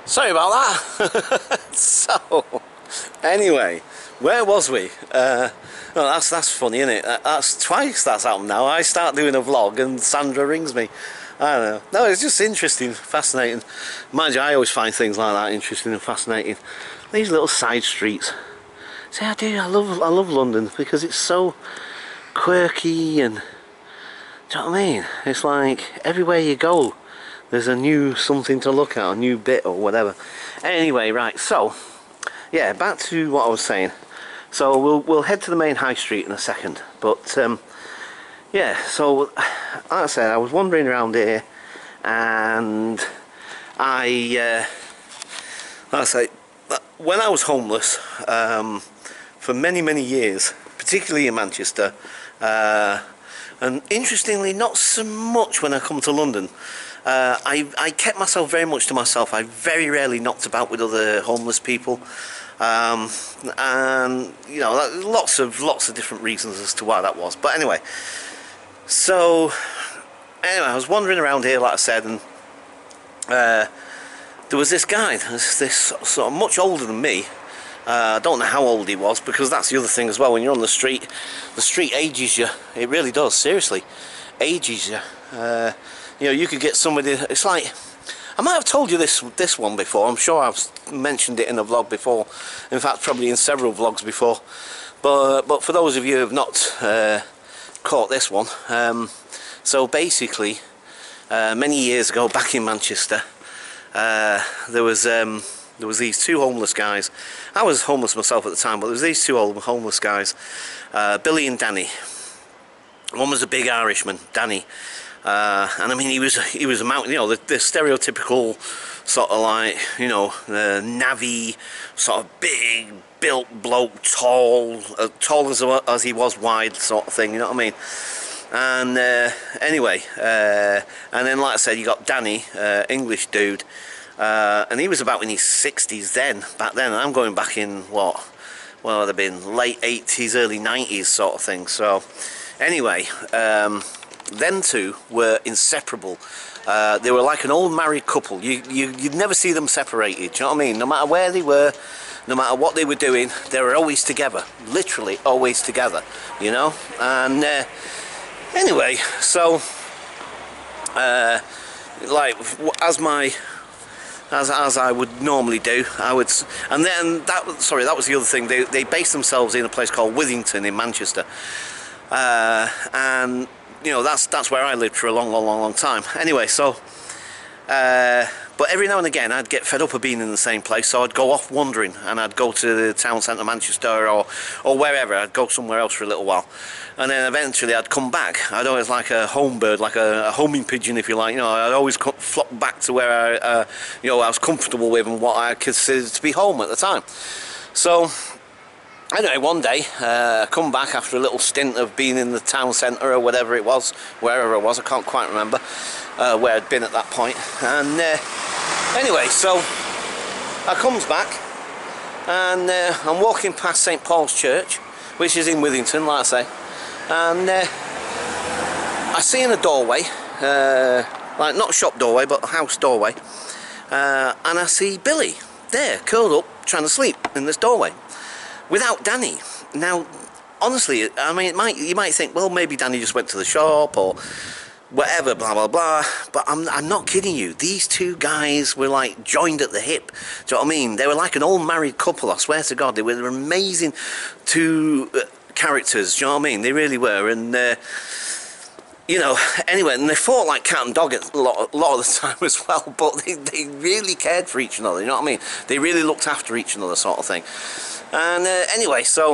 Sorry about that. So, anyway, where was we? Well, that's funny, isn't it? That's twice that's happened now. I start doing a vlog and Sandra rings me. I don't know. No, it's just interesting, fascinating. Mind you, I always find things like that interesting and fascinating. These little side streets. See, I do. I love London because it's so quirky and. Do you know what I mean? It's like everywhere you go, there's a new something to look at, a new bit or whatever. Anyway, right. So, yeah, back to what I was saying. So we'll head to the main high street in a second. But yeah. So, like I said, I was wandering around here, and like I say, when I was homeless for many years, particularly in Manchester. And interestingly, not so much when I come to London. I kept myself very much to myself. I very rarely knocked about with other homeless people, and you know, lots of different reasons as to why that was. But anyway, so I was wandering around here, like I said, and there was this guy, this sort of much older than me. I don't know how old he was, because that's the other thing as well. When you're on the street ages you. It really does, seriously, ages you. You know, you could get somebody. It's like, I might have told you this one before. I'm sure I've mentioned it in a vlog before. In fact, probably in several vlogs before. But for those of you who have not caught this one, so basically, many years ago, back in Manchester, there was these two homeless guys. I was homeless myself at the time, but there was these two homeless guys, Billy and Danny. One was a big Irishman, Danny, and I mean he was a mountain, you know, the stereotypical sort of, like, you know, navvy sort of big built bloke, tall as he was wide, sort of thing, you know what I mean? And anyway, and then, like I said, you got Danny, English dude. And he was about in his 60s back then, and I'm going back in what? Well, it'd have been late 80s, early 90s sort of thing. So, anyway, them two were inseparable. They were like an old married couple. You'd never see them separated. Do you know what I mean? No matter where they were, no matter what they were doing, they were always together. Literally always together. You know. And anyway, so like as I would normally do, I would, and then that was the other thing. They based themselves in a place called Withington in Manchester, and you know, that's where I lived for a long time. Anyway, so but every now and again I'd get fed up of being in the same place, so I'd go off wandering, and I'd go to the town centre of Manchester or wherever. I'd go somewhere else for a little while, and then eventually I'd come back. I'd always like a home bird, like a homing pigeon, if you like. You know, I'd always flop back to where I was comfortable with and what I considered to be home at the time. So anyway, one day I come back after a little stint of being in the town centre or whatever it was, wherever it was, I can't quite remember where I'd been at that point. And anyway, so I comes back, and I'm walking past St Paul's Church, which is in Withington, like I say, and I see in a doorway, like not shop doorway but house doorway, and I see Billy there curled up trying to sleep in this doorway without Danny. Now, honestly, I mean, you might think, well, maybe Danny just went to the shop or whatever, blah blah blah, but I'm not kidding you. These two guys were like joined at the hip. Do you know what I mean? They were like an old married couple, I swear to God. They were amazing two characters. Do you know what I mean? They really were. And you know, anyway, and they fought like cat and dog a lot of the time as well, but they really cared for each other, you know what I mean? They really looked after each other, sort of thing. And anyway, so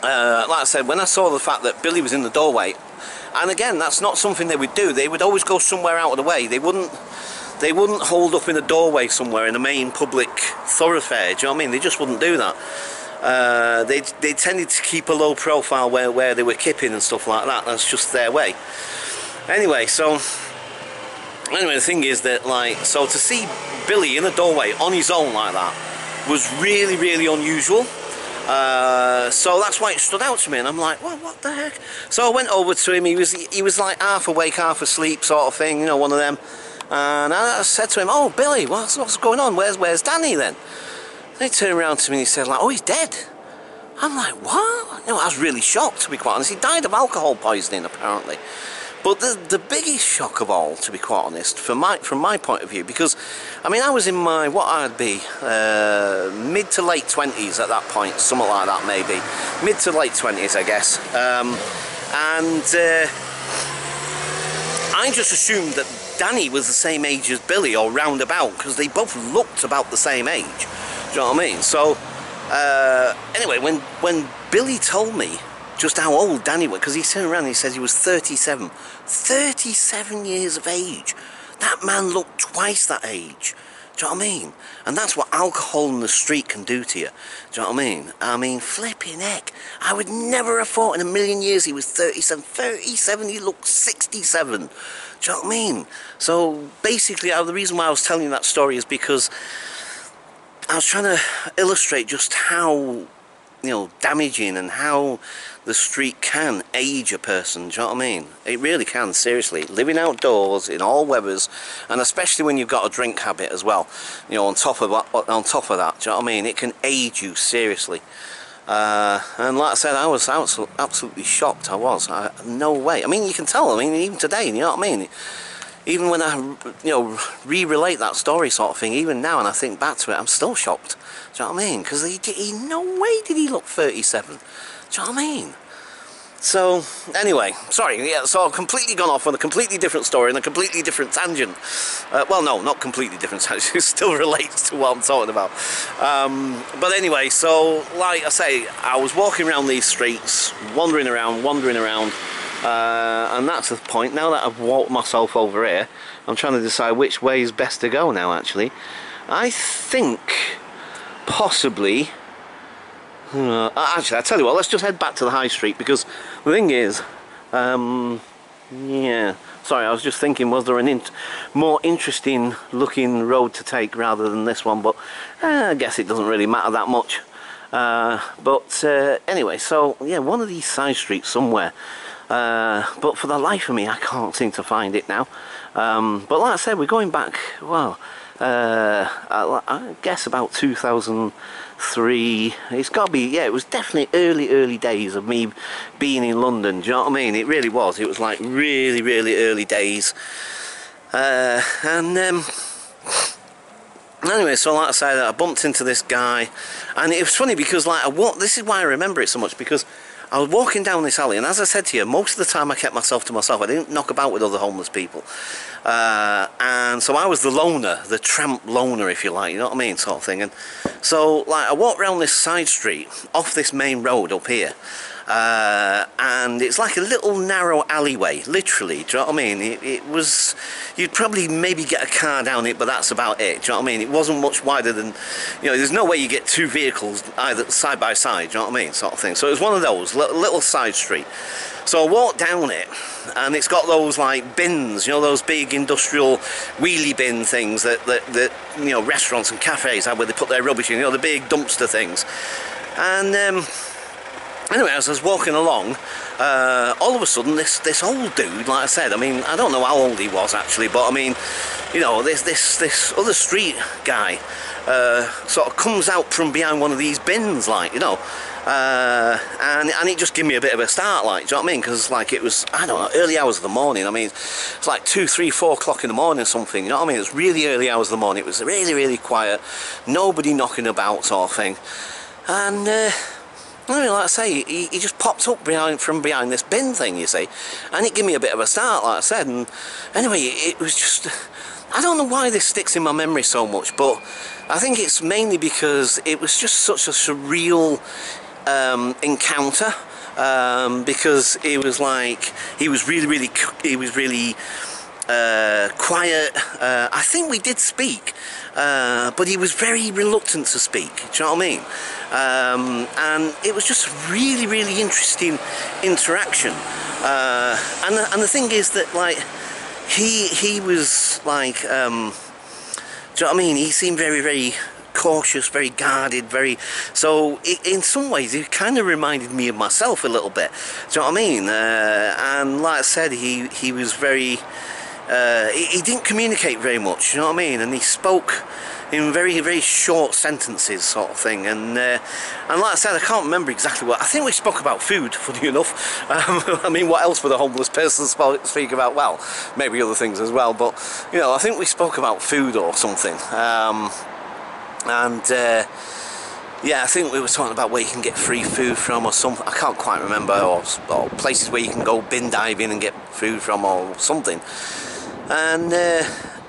like I said, when I saw the fact that Billy was in the doorway, and again, that's not something they would do. They would always go somewhere out of the way. They wouldn't hold up in a doorway somewhere in the main public thoroughfare. Do you know what I mean? They just wouldn't do that. They tended to keep a low profile where they were kipping and stuff like that. That's just their way. Anyway, so the thing is that, like, so to see Billy in a doorway on his own like that was really unusual. So that's why it stood out to me, and I'm like, well, what the heck? So I went over to him. He was like half awake, half asleep, sort of thing, you know, one of them. And I said to him, "Oh, Billy, what's going on? Where's Danny then?" They turned around to me and he said, like, "Oh, he's dead." I'm like, "What?" You know, I was really shocked, to be quite honest. He died of alcohol poisoning, apparently. But the biggest shock of all, to be quite honest, from my point of view, because, I mean, I was in my, what I'd be, mid to late 20s at that point, something like that maybe. Mid to late 20s, I guess. I just assumed that Danny was the same age as Billy, or roundabout, because they both looked about the same age. Do you know what I mean? So, anyway, when Billy told me just how old Danny was, because he turned around and he said he was 37. 37 years of age. That man looked twice that age. Do you know what I mean? And that's what alcohol in the street can do to you. Do you know what I mean? I mean, flipping heck. I would never have thought in a million years he was 37. 37, he looked 67. Do you know what I mean? So, basically, the reason why I was telling you that story is because I was trying to illustrate just how, you know, damaging and how the street can age a person. Do you know what I mean? It really can, seriously. Living outdoors in all weathers, and especially when you've got a drink habit as well, you know, on top of that, do you know what I mean? It can age you, seriously. And like I said, I was absolutely shocked. No way. I mean, you can tell. I mean, even today, you know what I mean? Even when I, you know, re-relate that story sort of thing, even now, and I think back to it, I'm still shocked. Do you know what I mean? Because no way did he look 37. Do you know what I mean? So, anyway, sorry, yeah, so I've completely gone off on a completely different story and a completely different tangent. Well, no, not completely different tangent, it still relates to what I'm talking about. But anyway, so, like I say, I was walking around these streets, wandering around, and that's the point. Now that I've walked myself over here, I'm trying to decide which way is best to go now, actually. I think, possibly... actually, I tell you what, let's just head back to the high street, because the thing is, yeah, sorry, I was just thinking, was there an more interesting looking road to take rather than this one, but I guess it doesn't really matter that much. Anyway, so yeah, one of these side streets somewhere, but for the life of me I can't seem to find it now. But like I said, we're going back, well, I guess about 2003. It's got to be, yeah, it was definitely early days of me being in London. Do you know what I mean? It really was. It was like really early days. Anyway, so like I said, I bumped into this guy, and it was funny because like this is why I remember it so much, because I was walking down this alley, and as I said to you, most of the time I kept myself to myself. I didn't knock about with other homeless people. And so I was the loner, the tramp loner, if you like, you know what I mean, sort of thing. And so, like, I walked around this side street, off this main road up here, and it's like a little narrow alleyway, literally, do you know what I mean? It was, you'd probably maybe get a car down it, but that's about it, do you know what I mean? It wasn't much wider than, you know, there's no way you get two vehicles either side by side, do you know what I mean, sort of thing. So it was one of those, little side street. So I walked down it, and it's got those like bins, you know, those big industrial wheelie bin things that you know, restaurants and cafes have, where they put their rubbish in, you know, the big dumpster things. And anyway, as I was walking along, all of a sudden this old dude, like I said, I mean, I don't know how old he was actually, but I mean, you know, this other street guy sort of comes out from behind one of these bins, like, you know, and it just gave me a bit of a start, like, do you know what I mean? Because like it was, I don't know, early hours of the morning. I mean, it's like 2, 3, 4 o'clock in the morning or something, you know what I mean? It was really early hours of the morning. It was really quiet, nobody knocking about, sort of thing. And anyway, like I say, he just popped up from behind this bin thing, you see, and it gave me a bit of a start, like I said. And anyway, it was just, I don't know why this sticks in my memory so much, but I think it's mainly because it was just such a surreal encounter, because it was like, he was really quiet. I think we did speak, but he was very reluctant to speak, do you know what I mean? And it was just really interesting interaction, and the thing is that, like, he was like, do you know what I mean, he seemed very cautious, very guarded, so in some ways it kind of reminded me of myself a little bit, do you know what I mean? And like I said, he was very, he didn't communicate very much, you know what I mean, and he spoke in very, very short sentences, sort of thing, and like I said, I can't remember exactly what. I think we spoke about food, funny enough. I mean, what else would a homeless person speak about? Well, maybe other things as well, but, you know, I think we spoke about food or something, yeah, I think we were talking about where you can get free food from or something, I can't quite remember, or places where you can go bin diving and get food from or something. And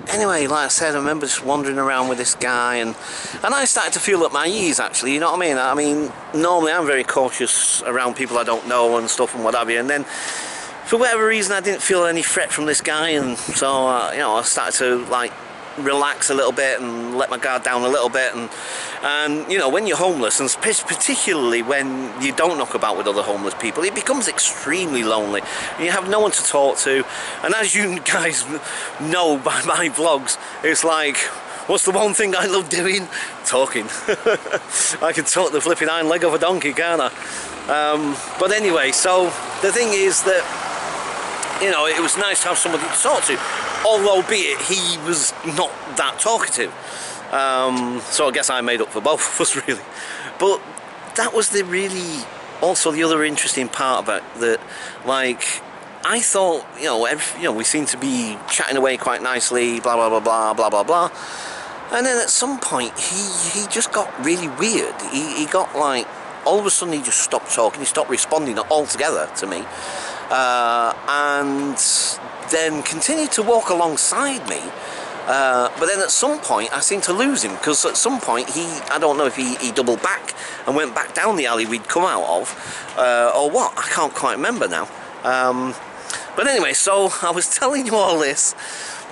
anyway, like I said, I remember just wandering around with this guy, and I started to feel at my ease, actually, you know what I mean? I mean, normally I'm very cautious around people I don't know and stuff and what have you, and then for whatever reason I didn't feel any threat from this guy, and so you know, I started to like relax a little bit and let my guard down a little bit, and you know, when you're homeless, and particularly when you don't knock about with other homeless people, it becomes extremely lonely. You have no one to talk to, and as you guys know by my vlogs, it's like, what's the one thing I love doing? Talking. I can talk the flipping hind leg of a donkey, can't I? But anyway, so the thing is that, you know, it was nice to have somebody to talk to, although be it he was not that talkative. So I guess I made up for both of us, really. But that was the really, also the other interesting part about that, like, I thought, you know, we seemed to be chatting away quite nicely, blah blah blah blah blah blah blah, and then at some point he just got really weird. He got like, all of a sudden he just stopped talking, he stopped responding altogether to me, and then continued to walk alongside me, but then at some point I seemed to lose him, because at some point I don't know if he doubled back and went back down the alley we'd come out of, or what, I can't quite remember now. But anyway, so I was telling you all this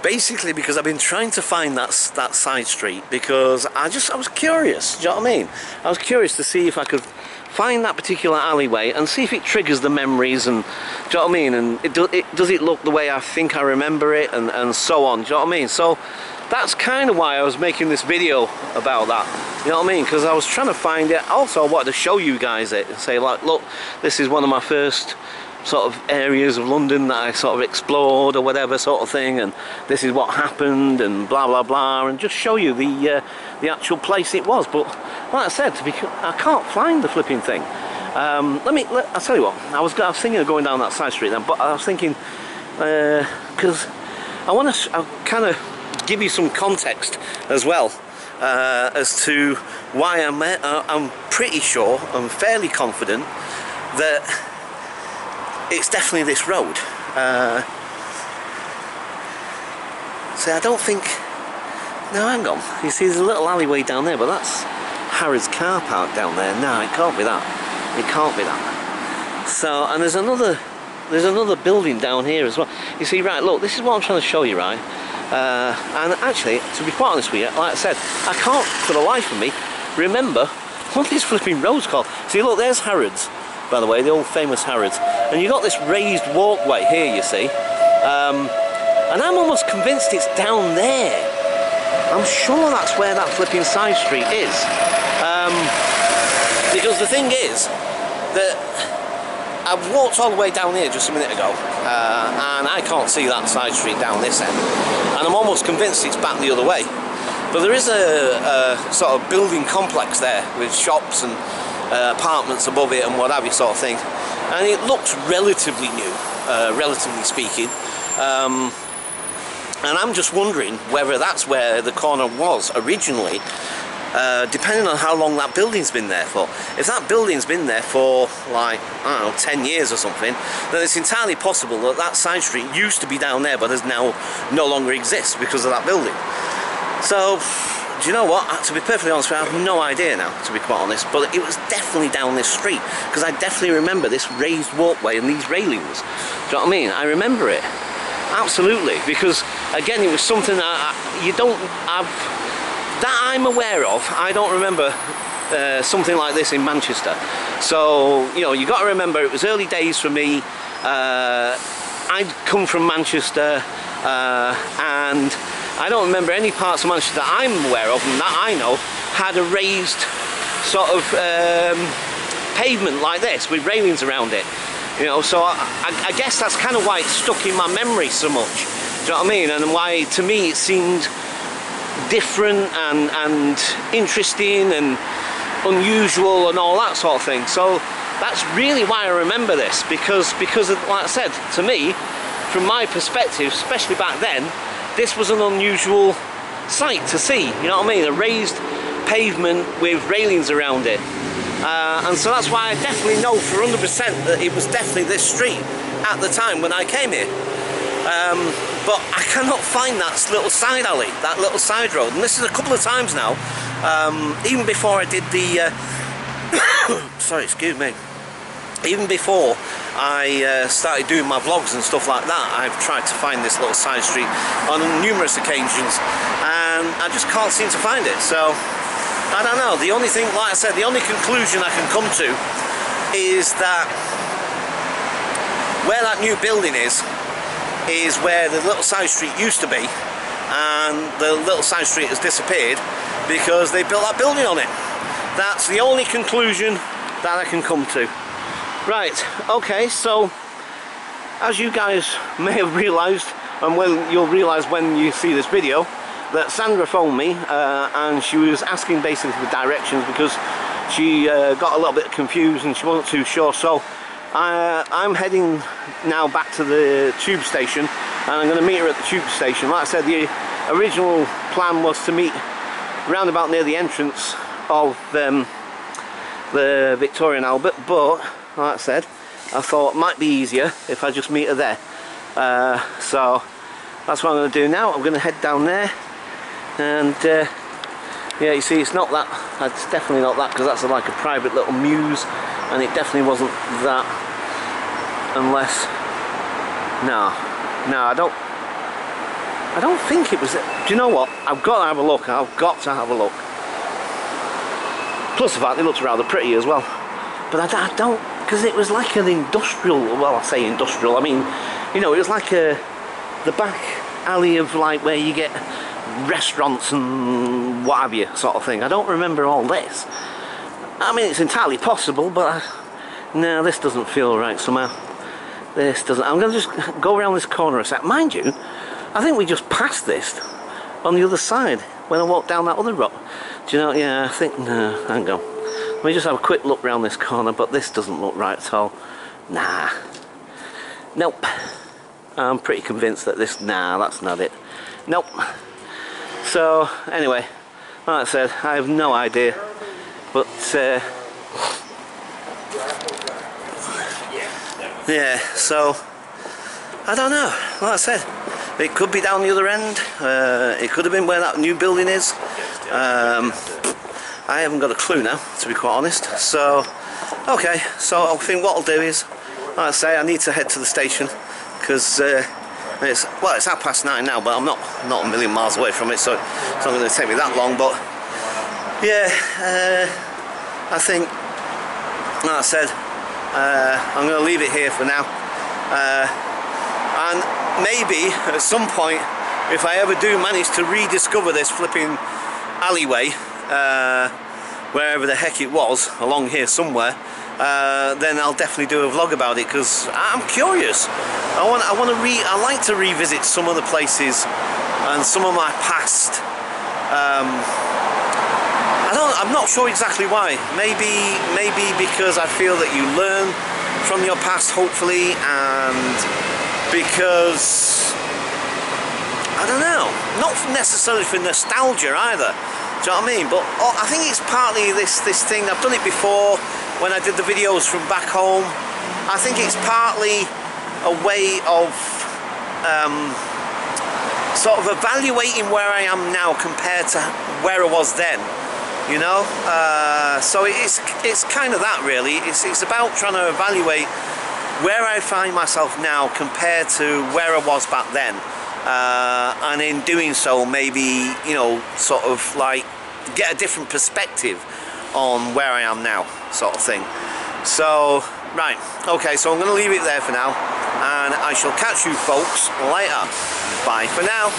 basically because I've been trying to find that side street, because I was curious, do you know what I mean? I was curious to see if I could find that particular alleyway and see if it triggers the memories, and do you know what I mean, and does it look the way I think I remember it, and so on, do you know what I mean? So that's kind of why I was making this video about that, you know what I mean, because I was trying to find it. Also, I wanted to show you guys it and say, like, look, this is one of my first sort of areas of London that I sort of explored or whatever sort of thing, and this is what happened and blah blah blah, and just show you the actual place it was. But like I said, I can't find the flipping thing. I'll tell you what, I was thinking of going down that side street then, but I was thinking, because I want to kind of give you some context as well, as to why I'm pretty sure, I'm fairly confident that it's definitely this road. So I don't think, no, hang on, you see there's a little alleyway down there, but that's Harrods car park down there. No, it can't be that, it can't be that. So, and there's another building down here as well. You see, right, look, this is what I'm trying to show you, right? And actually, to be quite honest with you, like I said, I can't for the life of me remember what this flipping road's called. See, look, there's Harrods, by the way, the old famous Harrods, and you've got this raised walkway here, you see, and I'm almost convinced it's down there. I'm sure that's where that flipping side street is, because the thing is that I walked all the way down here just a minute ago, and I can't see that side street down this end, and I'm almost convinced it's back the other way. But there is a sort of building complex there with shops and apartments above it and what have you, sort of thing, and it looks relatively new, relatively speaking, and I'm just wondering whether that's where the corner was originally, depending on how long that building's been there for. If that building's been there for, like, I don't know, 10 years or something, then it's entirely possible that that side street used to be down there but has now no longer exists because of that building. So, do you know what? To be perfectly honest with you, I have no idea now, to be quite honest, but it was definitely down this street, because I definitely remember this raised walkway and these railings. Do you know what I mean? I remember it. Absolutely, because again, it was something that that I'm aware of. I don't remember something like this in Manchester. So, you know, you got to remember, it was early days for me. I'd come from Manchester, and I don't remember any parts of Manchester that I'm aware of and that I know had a raised sort of pavement like this with railings around it. You know, so I guess that's kind of why it's stuck in my memory so much. Do you know what I mean? And why, to me, it seemed different and interesting and unusual and all that sort of thing. So that's really why I remember this, because of, like I said, to me, from my perspective, especially back then, this was an unusual sight to see. You know what I mean? A raised pavement with railings around it. And so that's why I definitely know for 100% that it was definitely this street at the time when I came here. But I cannot find that little side alley, that little side road, and this is a couple of times now, even before I did the sorry, excuse me, even before I started doing my vlogs and stuff like that, I've tried to find this little side street on numerous occasions, and I just can't seem to find it. So I don't know, the only thing, like I said, the only conclusion I can come to is that where that new building is where the little side street used to be, and the little side street has disappeared because they built that building on it. That's the only conclusion that I can come to. Right, okay, so as you guys may have realised, and well, you'll realise when you see this video, that Sandra phoned me and she was asking basically for directions because she got a little bit confused and she wasn't too sure. So I'm heading now back to the tube station, and I'm going to meet her at the tube station. Like I said, the original plan was to meet roundabout near the entrance of the Victoria and Albert, but like I said, I thought it might be easier if I just meet her there. So that's what I'm going to do now. I'm going to head down there, and yeah, you see, it's not that, it's definitely not that, because that's like a private little mews, and it definitely wasn't that, unless, no, I don't think it was. Do you know what, I've got to have a look. Plus the fact it looks rather pretty as well, but I don't, because it was like an industrial, well, I say industrial, I mean, you know, it was like the back alley of like where you get restaurants and what have you, sort of thing. I don't remember all this. I mean, it's entirely possible, but no, this doesn't feel right somehow. This doesn't. I'm going to just go around this corner a sec. Mind you, I think we just passed this on the other side when I walked down that other road. Do you know? Yeah, I think, no, hang on. Let me just have a quick look round this corner, but this doesn't look right at all. Nah. Nope. I'm pretty convinced that this, nah, that's not it. Nope. So, anyway, like I said, I have no idea, but yeah, so I don't know. Like I said, it could be down the other end, it could have been where that new building is. I haven't got a clue now, to be quite honest. So, okay, so I think what I'll do is, like I say, I need to head to the station, because it's 9:30 now, but I'm not a million miles away from it, so it's not going to take me that long. But yeah, I think, like I said, I'm going to leave it here for now, and maybe at some point, if I ever do manage to rediscover this flipping alleyway, wherever the heck it was, along here somewhere, then I'll definitely do a vlog about it, because I'm curious. I like to revisit some of the places and some of my past. I'm not sure exactly why. Maybe because I feel that you learn from your past, hopefully, and because, I don't know, not necessarily for nostalgia either. Do you know what I mean? But I think it's partly this thing. I've done it before when I did the videos from back home. I think it's partly a way of sort of evaluating where I am now compared to where I was then. You know, so it's kind of that really. It's about trying to evaluate where I find myself now compared to where I was back then. And in doing so, maybe, you know, sort of like get a different perspective on where I am now, sort of thing. So, right, okay, so I'm going to leave it there for now, and I shall catch you folks later. Bye for now.